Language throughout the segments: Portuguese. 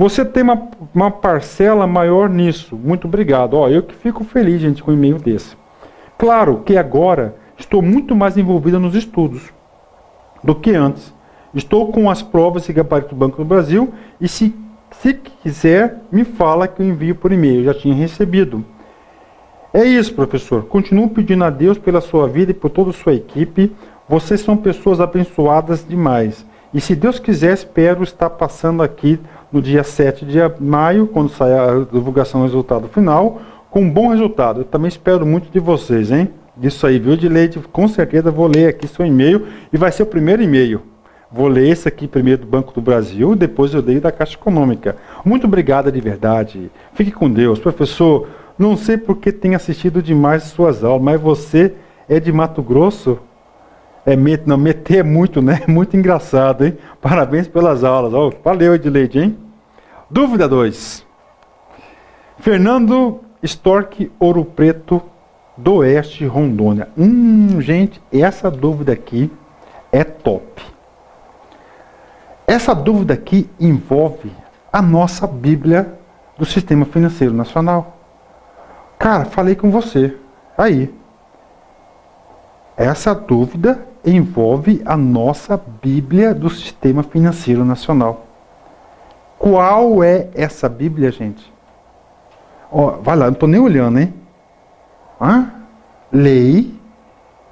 Você tem uma parcela maior nisso. Muito obrigado. Ó, eu que fico feliz, gente, com um e-mail desse. Claro que agora estou muito mais envolvida nos estudos do que antes. Estou com as provas e gabarito do Banco do Brasil e se quiser, me fala que eu envio por e-mail. Eu já tinha recebido. É isso, professor. Continuo pedindo a Deus pela sua vida e por toda a sua equipe. Vocês são pessoas abençoadas demais. E se Deus quiser, espero estar passando aqui no dia 7 de maio, quando sair a divulgação do resultado final, com um bom resultado. Eu também espero muito de vocês, hein? Disso aí, viu, Edileide? Com certeza vou ler aqui seu e-mail e vai ser o primeiro e-mail. Vou ler esse aqui primeiro do Banco do Brasil, depois eu leio da Caixa Econômica. Muito obrigado de verdade. Fique com Deus. Professor, não sei por que tem assistido demais suas aulas, mas você é de Mato Grosso? Meter é muito, né? Muito engraçado, hein? Parabéns pelas aulas. Oh, valeu, Edileide, hein? Dúvida 2. Fernando Stork, Ouro Preto, do Oeste, Rondônia. Gente, essa dúvida aqui é top. Essa dúvida aqui envolve a nossa Bíblia do Sistema Financeiro Nacional. Cara, falei com você. Aí. Essa dúvida envolve a nossa Bíblia do Sistema Financeiro Nacional. Qual é essa Bíblia, gente? Ó, vai lá, não estou nem olhando, hein? Lei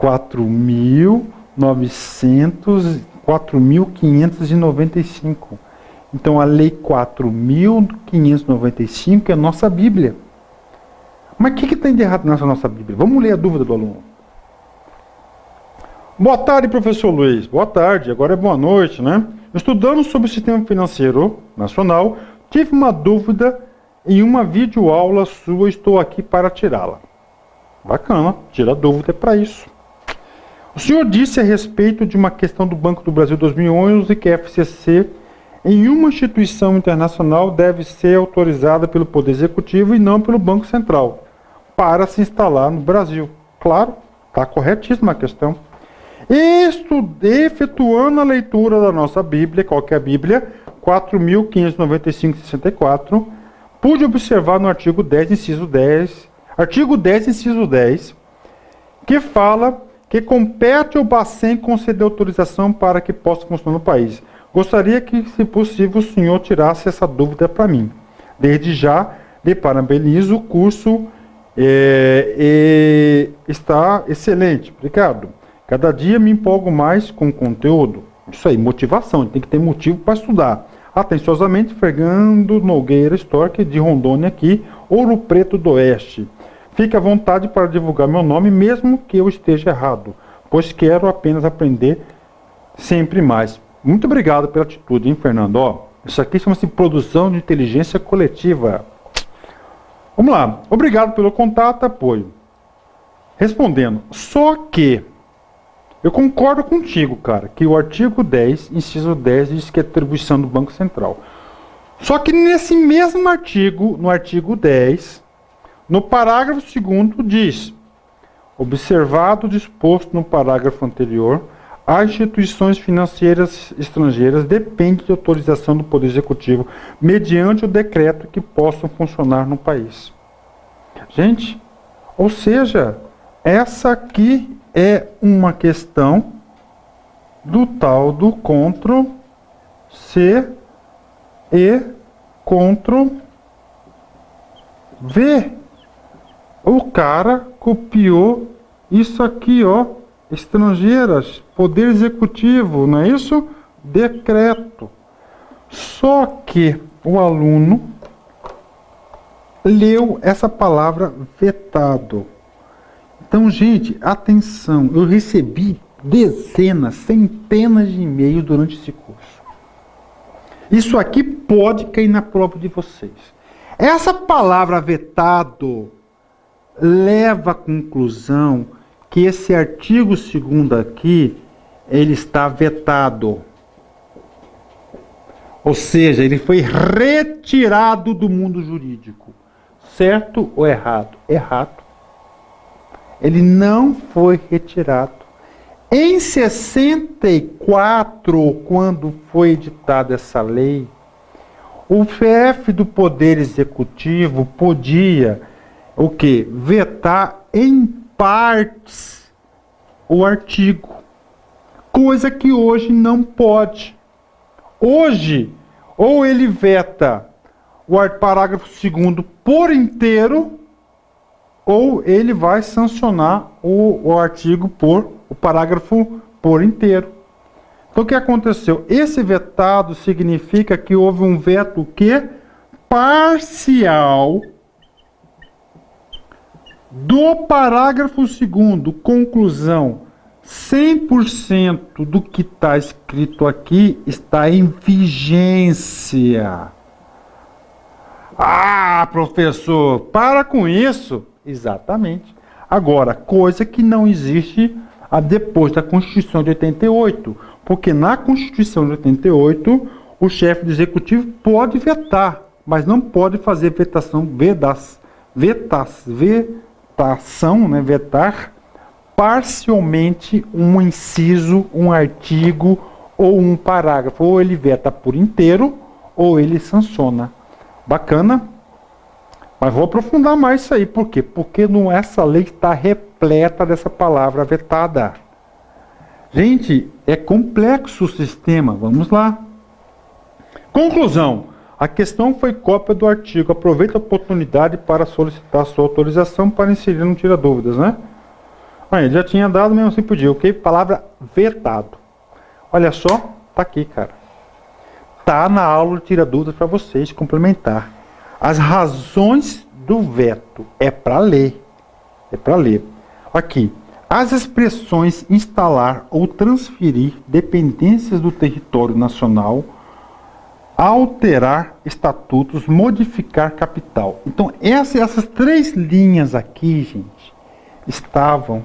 4.595. Então, a Lei 4.595 é a nossa Bíblia. Mas o que tem de errado nessa nossa Bíblia? Vamos ler a dúvida do aluno. Boa tarde, professor Luiz. Boa tarde, agora é boa noite, né? Estudando sobre o Sistema Financeiro Nacional, tive uma dúvida em uma videoaula sua, estou aqui para tirá-la. Bacana, tira a dúvida, é para isso. O senhor disse a respeito de uma questão do Banco do Brasil 2011 que a FCC, em uma instituição internacional, deve ser autorizada pelo Poder Executivo e não pelo Banco Central, para se instalar no Brasil. Claro, está corretíssima a questão. Efetuando a leitura da nossa Bíblia, qual que é a Bíblia? 4.595/64, pude observar no artigo 10, inciso 10, que fala que compete ao Bacen conceder autorização para que possa funcionar no país. Gostaria que, se possível, o senhor tirasse essa dúvida para mim. Desde já, lhe parabenizo, o curso está excelente. Obrigado. Cada dia me empolgo mais com o conteúdo. Isso aí, motivação, tem que ter motivo para estudar. Atenciosamente, Fernando Nogueira Stork, de Rondônia aqui, Ouro Preto do Oeste. Fique à vontade para divulgar meu nome, mesmo que eu esteja errado, pois quero apenas aprender sempre mais. Muito obrigado pela atitude, hein, Fernando? Ó, isso aqui chama-se produção de inteligência coletiva. Vamos lá. Obrigado pelo contato e apoio. Respondendo, só que eu concordo contigo, cara, que o artigo 10, inciso 10, diz que é atribuição do Banco Central. Só que nesse mesmo artigo, no artigo 10, no parágrafo 2º diz: observado o disposto no parágrafo anterior, as instituições financeiras estrangeiras dependem de autorização do Poder Executivo mediante o decreto que possam funcionar no país. Gente, ou seja, essa aqui é uma questão do tal do Ctrl+C e Ctrl+V. O cara copiou isso aqui, ó, estrangeiras, Poder Executivo, não é isso? Decreto. Só que o aluno leu essa palavra vetado. Então, gente, atenção, eu recebi dezenas, centenas de e-mails durante esse curso. Isso aqui pode cair na prova de vocês. Essa palavra vetado leva à conclusão que esse artigo 2º aqui, ele está vetado. Ou seja, ele foi retirado do mundo jurídico. Certo ou errado? Errado. Ele não foi retirado. Em 64, quando foi editada essa lei, O chefe do Poder Executivo podia o quê? Vetar em partes o artigo. Coisa que hoje não pode. Hoje, ou ele veta o parágrafo 2º por inteiro, ou ele vai sancionar o artigo o parágrafo por inteiro. Então o que aconteceu? Esse vetado significa que houve um veto que parcial do parágrafo 2º, conclusão. 100% do que está escrito aqui está em vigência. Ah, professor, para com isso. Exatamente. Agora, coisa que não existe depois da Constituição de 88. Porque na Constituição de 88, o chefe do Executivo pode vetar, mas não pode fazer vetar parcialmente um inciso, um artigo ou um parágrafo. Ou ele veta por inteiro, ou ele sanciona. Bacana? Mas vou aprofundar mais isso aí. Por quê? Porque essa lei está repleta dessa palavra vetada. Gente, é complexo o sistema. Vamos lá. Conclusão. A questão foi cópia do artigo. Aproveita a oportunidade para solicitar sua autorização para inserir no Tira Dúvidas, né? Ele já tinha dado, mesmo assim podia. Ok? Palavra vetado. Olha só, tá aqui, cara. Tá na aula de Tira Dúvidas para vocês complementar. As razões do veto é para ler. É para ler. Aqui. As expressões instalar ou transferir dependências do território nacional, alterar estatutos, modificar capital. Então, essas 3 linhas aqui, gente, estavam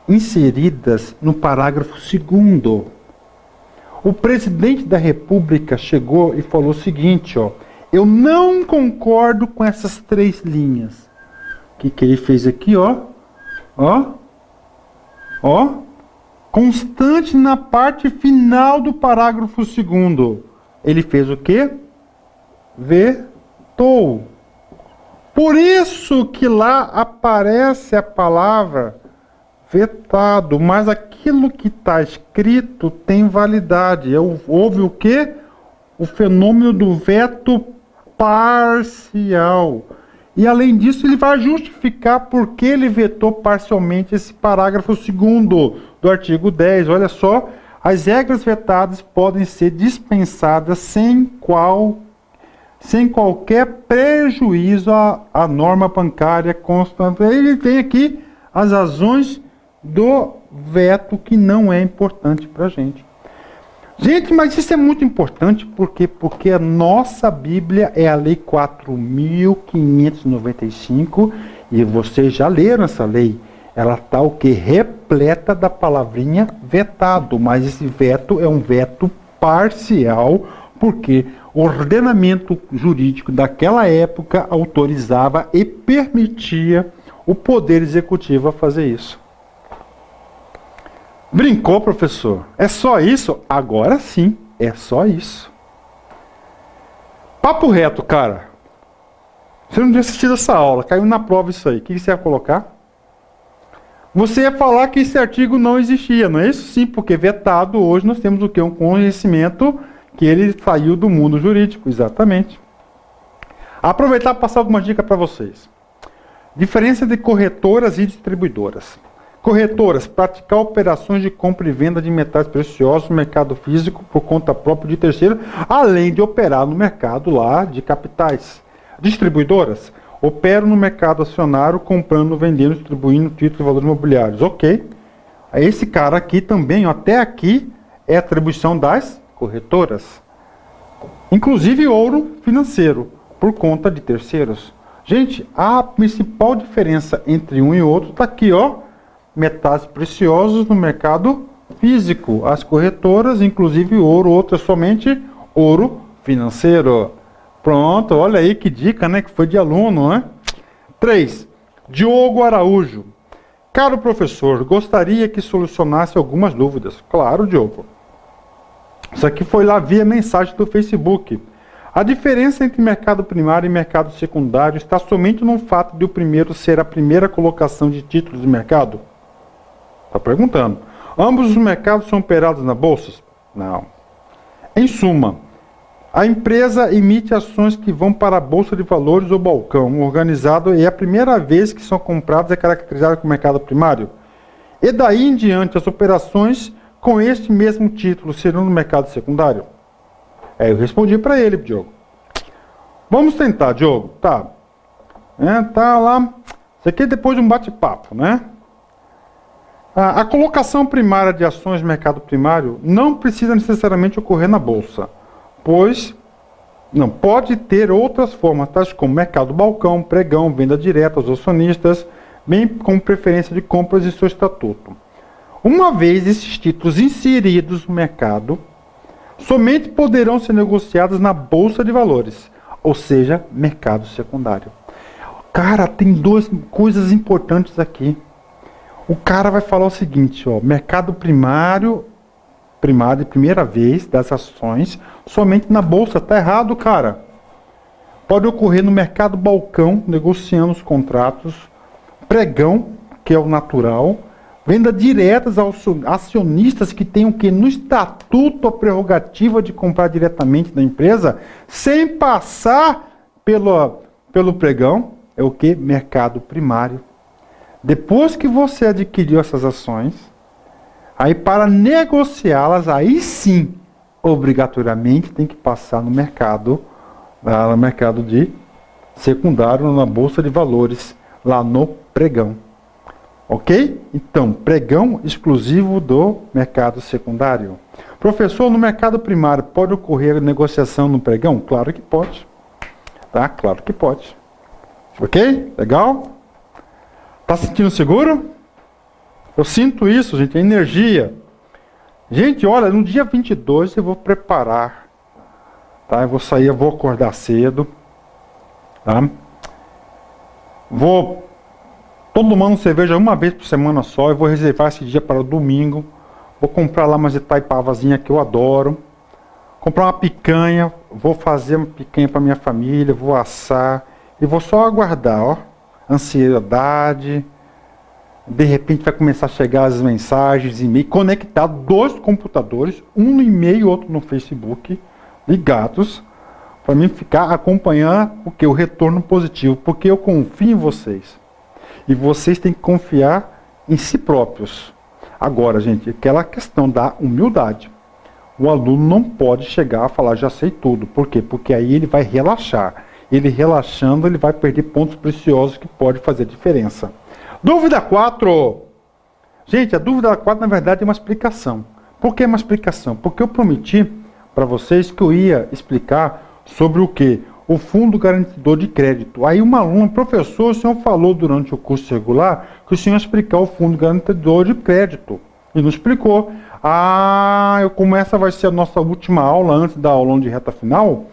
inseridas no parágrafo 2º. O presidente da República chegou e falou o seguinte, ó, eu não concordo com essas 3 linhas. O que ele fez aqui, ó? Constante na parte final do parágrafo 2º. Ele fez o quê? Vetou. Por isso que lá aparece a palavra vetado, mas aquilo que está escrito tem validade. Houve o quê? O fenômeno do veto parcial. E além disso, ele vai justificar por que ele vetou parcialmente esse parágrafo 2º do artigo 10. Olha só, as regras vetadas podem ser dispensadas sem qualquer prejuízo à norma bancária constante. Ele tem aqui as razões do veto que não é importante para a gente. Gente, mas isso é muito importante porque a nossa Bíblia é a Lei 4.595 e vocês já leram essa lei. Ela está o que? Repleta da palavrinha vetado, mas esse veto é um veto parcial, porque o ordenamento jurídico daquela época autorizava e permitia o Poder Executivo a fazer isso. Brincou, professor? É só isso? Agora sim, é só isso. Papo reto, cara. Você não tinha assistido essa aula, caiu na prova isso aí. O que você ia colocar? Você ia falar que esse artigo não existia, não é isso? Sim, porque vetado hoje nós temos o quê? Um conhecimento que ele saiu do mundo jurídico, exatamente. Aproveitar e passar algumas dicas para vocês. Diferença de corretoras e distribuidoras. Corretoras, praticar operações de compra e venda de metais preciosos no mercado físico por conta própria de terceiro, além de operar no mercado lá de capitais. Distribuidoras, operam no mercado acionário, comprando, vendendo, distribuindo títulos e valores imobiliários. Ok. Esse cara aqui também, até aqui, é atribuição das corretoras. Inclusive ouro financeiro, por conta de terceiros. Gente, a principal diferença entre um e outro está aqui, ó. Metais preciosos no mercado físico. As corretoras, inclusive ouro, outras somente ouro financeiro. Pronto, olha aí que dica, né? Que foi de aluno, né? 3. Diogo Araújo. Caro professor, gostaria que solucionasse algumas dúvidas. Claro, Diogo. Isso aqui foi lá via mensagem do Facebook. A diferença entre mercado primário e mercado secundário está somente no fato de o primeiro ser a primeira colocação de títulos de mercado? Está perguntando. Ambos os mercados são operados na bolsa? Não. Em suma, a empresa emite ações que vão para a bolsa de valores ou balcão organizado e é a primeira vez que são compradas é caracterizada como mercado primário. E daí em diante as operações com este mesmo título serão no mercado secundário? Eu respondi para ele, Diogo. Vamos tentar, Diogo. Tá. Tá lá. Isso aqui é depois de um bate-papo, né? A colocação primária de ações no mercado primário não precisa necessariamente ocorrer na bolsa, pois não pode ter outras formas, tais como mercado balcão, pregão, venda direta aos acionistas, bem com preferência de compras e seu estatuto. Uma vez esses títulos inseridos no mercado, somente poderão ser negociados na bolsa de valores, ou seja, mercado secundário. Cara, tem duas coisas importantes aqui. O cara vai falar o seguinte, ó, mercado primário, primeira vez das ações, somente na bolsa. Tá errado, cara. Pode ocorrer no mercado balcão, negociando os contratos, pregão, que é o natural, venda diretas aos acionistas que têm o que? No estatuto a prerrogativa de comprar diretamente da empresa, sem passar pelo pregão, é o que? Mercado primário. Depois que você adquiriu essas ações, aí para negociá-las, aí sim, obrigatoriamente tem que passar no mercado de secundário, na bolsa de valores, lá no pregão. Ok? Então, pregão exclusivo do mercado secundário. Professor, no mercado primário pode ocorrer negociação no pregão? Claro que pode. Tá? Claro que pode. Ok? Legal? Tá sentindo seguro? Eu sinto isso, gente, a energia. Gente, olha, no dia 22 eu vou preparar. Tá? Eu vou sair, eu vou acordar cedo. Tá? Vou tomando cerveja uma vez por semana só. Eu vou reservar esse dia para o domingo. Vou comprar lá umas itaipavazinha que eu adoro. Comprar uma picanha. Vou fazer uma picanha para minha família. Vou assar. E vou só aguardar, ó. Ansiedade. De repente vai começar a chegar as mensagens, e-mail, conectar dois computadores, um no e-mail e outro no Facebook, ligados, para mim ficar acompanhando o retorno positivo, porque eu confio em vocês. E vocês têm que confiar em si próprios. Agora, gente, aquela questão da humildade. O aluno não pode chegar a falar, já sei tudo. Por quê? Porque aí ele vai relaxar. Ele relaxando, ele vai perder pontos preciosos que pode fazer diferença. Dúvida 4. Gente, a dúvida 4, na verdade, é uma explicação. Por que uma explicação? Porque eu prometi para vocês que eu ia explicar sobre o quê? O Fundo Garantidor de Crédito. Aí uma aluna, professor, o senhor falou durante o curso regular que o senhor ia explicar o Fundo Garantidor de Crédito. E não explicou. Como essa vai ser a nossa última aula, antes da aula de reta final,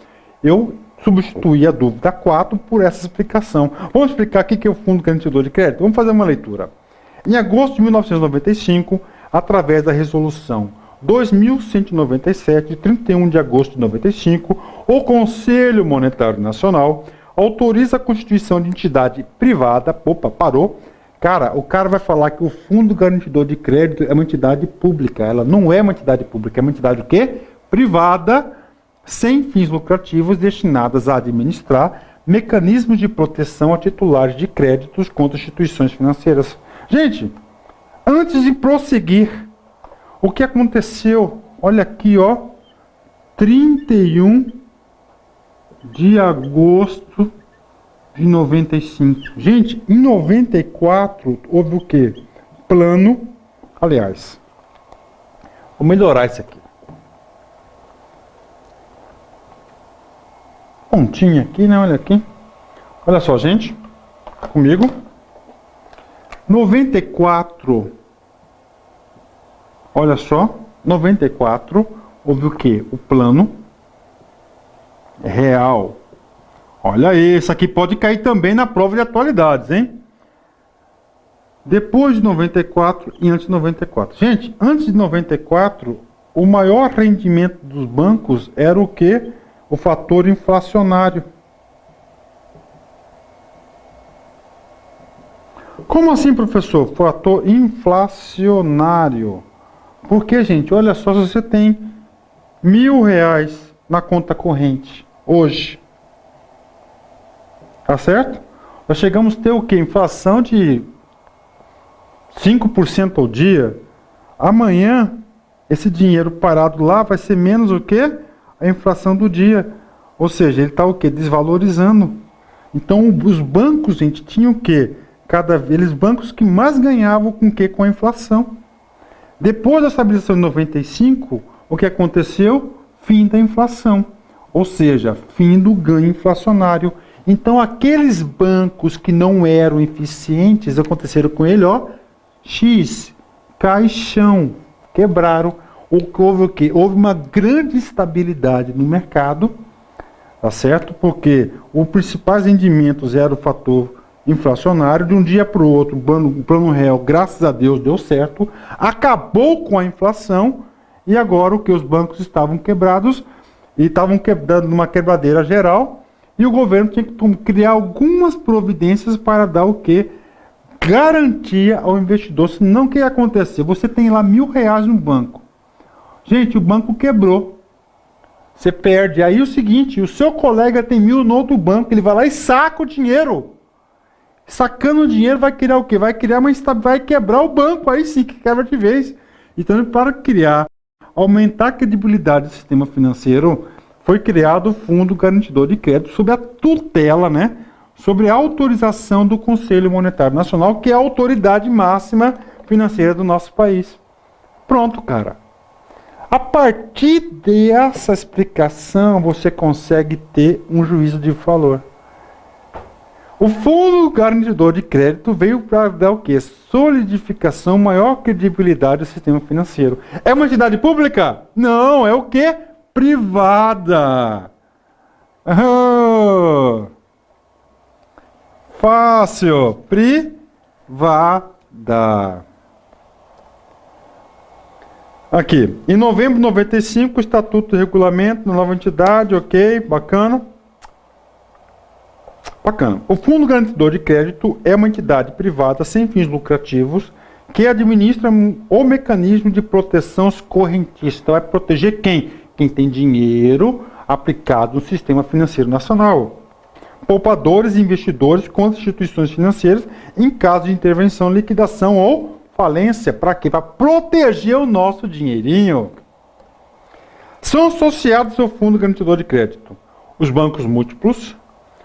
eu substituir a dúvida 4 por essa explicação. Vamos explicar o que é o Fundo Garantidor de Crédito? Vamos fazer uma leitura. Em agosto de 1995, através da resolução 2197, de 31 de agosto de 95, o Conselho Monetário Nacional autoriza a constituição de entidade privada. Opa, parou. Cara, o cara vai falar que o Fundo Garantidor de Crédito é uma entidade pública. Ela não é uma entidade pública, é uma entidade o quê? Privada, sem fins lucrativos, destinadas a administrar mecanismos de proteção a titulares de créditos contra instituições financeiras. Gente, antes de prosseguir, o que aconteceu? Olha aqui, ó, 31 de agosto de 95. Gente, em 94 houve o quê? Plano, aliás, vou melhorar isso aqui. Pontinha aqui, né? Olha aqui. Olha só, gente. Comigo. 94. Olha só. 94. Houve o quê? O plano real. Olha aí. Isso aqui pode cair também na prova de atualidades, hein? Depois de 94 e antes de 94. Gente, antes de 94, o maior rendimento dos bancos era o quê? o fator inflacionário. Como assim, professor? Fator inflacionário. Porque, gente, olha só, se você tem R$ 1.000 na conta corrente hoje, tá certo? Nós chegamos a ter o quê? Inflação de 5% ao dia. Amanhã, esse dinheiro parado lá vai ser menos o quê? A inflação do dia. Ou seja, ele está o quê? Desvalorizando. Então, os bancos, gente, tinham o quê? Eles bancos que mais ganhavam com o quê? Com a inflação. Depois da estabilização de 95, o que aconteceu? Fim da inflação. Ou seja, fim do ganho inflacionário. Então, aqueles bancos que não eram eficientes, aconteceram com ele, ó, X, caixão, quebraram. Houve o quê? Houve uma grande estabilidade no mercado, tá certo? Porque os principais rendimentos eram o fator inflacionário. De um dia para o outro, o plano real, graças a Deus, deu certo, acabou com a inflação, e agora o que? Os bancos estavam quebrados, e estavam dando uma quebradeira geral, e o governo tinha que criar algumas providências para dar o quê? Garantia ao investidor. Senão, o que ia acontecer? Você tem lá R$ 1.000 no banco. Gente, o banco quebrou. Você perde. Aí o seguinte, o seu colega tem 1.000 no outro banco, ele vai lá e saca o dinheiro. Sacando o dinheiro vai criar o quê? Vai quebrar o banco, aí sim que quebra de vez. Então, para aumentar a credibilidade do sistema financeiro, foi criado o Fundo Garantidor de Crédito sob a tutela, né? Sobre a autorização do Conselho Monetário Nacional, que é a autoridade máxima financeira do nosso país. Pronto, cara. A partir dessa explicação, você consegue ter um juízo de valor. O Fundo Garantidor de Crédito veio para dar o quê? Solidificação, maior credibilidade do sistema financeiro. É uma entidade pública? Não, é o quê? Privada. Oh. Fácil. Privada. Aqui. Em novembro de 95, o Estatuto de Regulamento da nova entidade, ok, bacana. Bacana. O Fundo Garantidor de Crédito é uma entidade privada sem fins lucrativos que administra o mecanismo de proteção correntista. Então, vai proteger quem? Quem tem dinheiro aplicado no sistema financeiro nacional. Poupadores e investidores contra instituições financeiras em caso de intervenção, liquidação ou falência. Para quê? Para proteger o nosso dinheirinho. São associados ao Fundo Garantidor de Crédito os bancos múltiplos,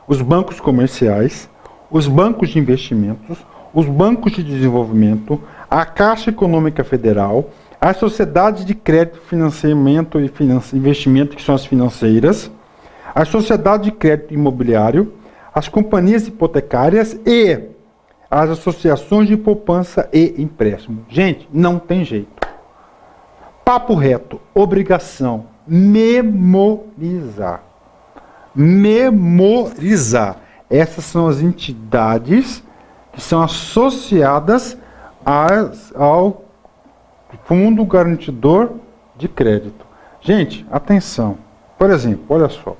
os bancos comerciais, os bancos de investimentos, os bancos de desenvolvimento, a Caixa Econômica Federal, as sociedades de crédito, financiamento e investimento, que são as financeiras, as sociedades de crédito imobiliário, as companhias hipotecárias e as associações de poupança e empréstimo. Gente, não tem jeito. Papo reto, obrigação, memorizar. Memorizar. Essas são as entidades que são associadas ao Fundo Garantidor de Crédito. Gente, atenção. Por exemplo, olha só.